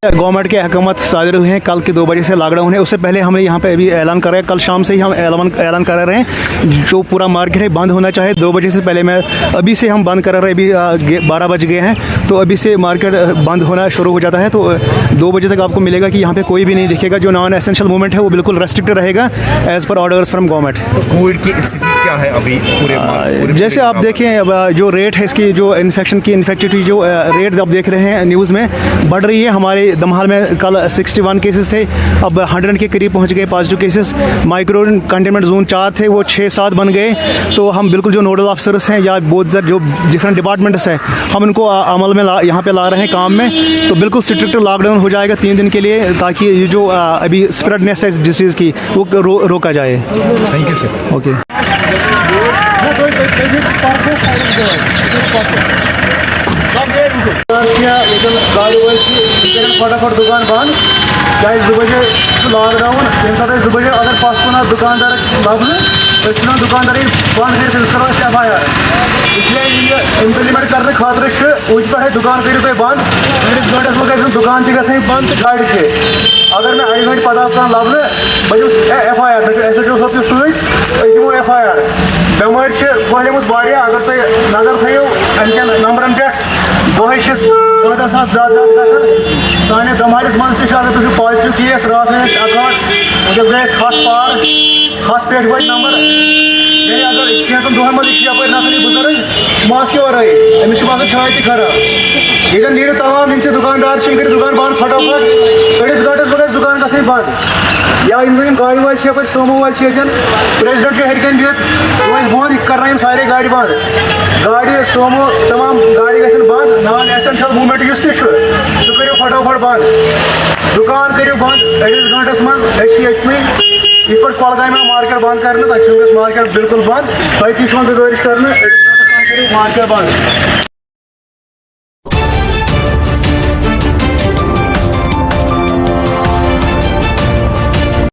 Government के अहकामात सादिर हुए हैं। कल के 2 बजे से लॉकडाउन है। उससे पहले हमने यहाँ पे अभी ऐलान कर रहे हैं, कल शाम से ही हम ऐलान कर रहे हैं जो पूरा मार्केट है बंद होना चाहिए 2 बजे से पहले। मैं अभी से हम बंद कर रहे हैं, अभी 12 बज गए हैं, तो अभी से मार्केट बंद होना शुरू हो जाता है। तो 2 बजे तक आपको मिलेगा कि यहाँ पे कोई भी नहीं दिखेगा। जो नॉन एसेंशियल मूवमेंट है वो बिल्कुल रेस्ट्रिक्टेड रहेगा as per orders from government. Covid की स्थिति क्या है अभी पूरे जैसे आप देखें, अब जो रेट है इसकी, जो इन्फेक्शन की इन्फेक्टिविटी जो रेट आप देख रहे हैं न्यूज़ में बढ़ रही है। हमारे दमहाल में कल 61 केसेस थे, अब 100 के करीब पहुंच गए positive cases. Micro containment zone 4 थे, वो 6-7 बन गए। तो हम बिल्कुल जो नोडल ऑफिसर्स हैं या बहुत जो डिफरेंट डिपार्टमेंट्स हैं, हम उनको अमल में यहाँ पे ला रहे हैं काम में। तो बिल्कुल स्ट्रिक्ट लॉकडाउन हो जाएगा 3 दिन के लिए, ताकि ये जो अभी स्प्रेडनेस है इस डिसीज़ की वो रोका जाए। Thank you sir. ओके। फटाफट दुकान बंद क्या 2 बजे लॉकडाउन तम सात 2 बजे अगर पस कुन दुकानदार लबन दुकानदार बंद करो FIR। इसलिए इम्प्लीमेंट करने खतर उज पे दुकान करो तुम बंद, 2 घंटे में दुकान बंद गाड़ी के। अगर मैं 1 घंटे पता कर लबन बस FIR SHO सब सो FIR। बेमार फहलम वारिया, अगर तुम नजर थो अमन नंबरन पे दह 14,000 ज़्यादा साने दमहालिस मज तुम पॉजिटिव केस रात अकाउंट जब गए 7 पार 7 पे बज नंबर। अगर कैंसन दहन मज यप नफर बुजुर्ग मास्क के वर अमिस बसान छाय तक खराब। ये नीड़ तमाम इन दुकानदार कर दुकान बंद फटाफट, 2 घंटे गई दुकान गई बंद। या इन गाड़ी वाल सोमो वाल प्रेसिडेंट हरकन बिहत बंद कर सारे गाड़ी बंद। गाड़ी सोमो तमाम गाड़ी गई बंद, नॉन एसेंशियल मूवमेंट युस तह करो फटाफट बंद। दुकान करो बंद 2 घंटे मज इत पे कलगाम मार्केट बंद कर मार्केट बिल्कुल बंद। तुम गुजारिश कर मार्केट बंद।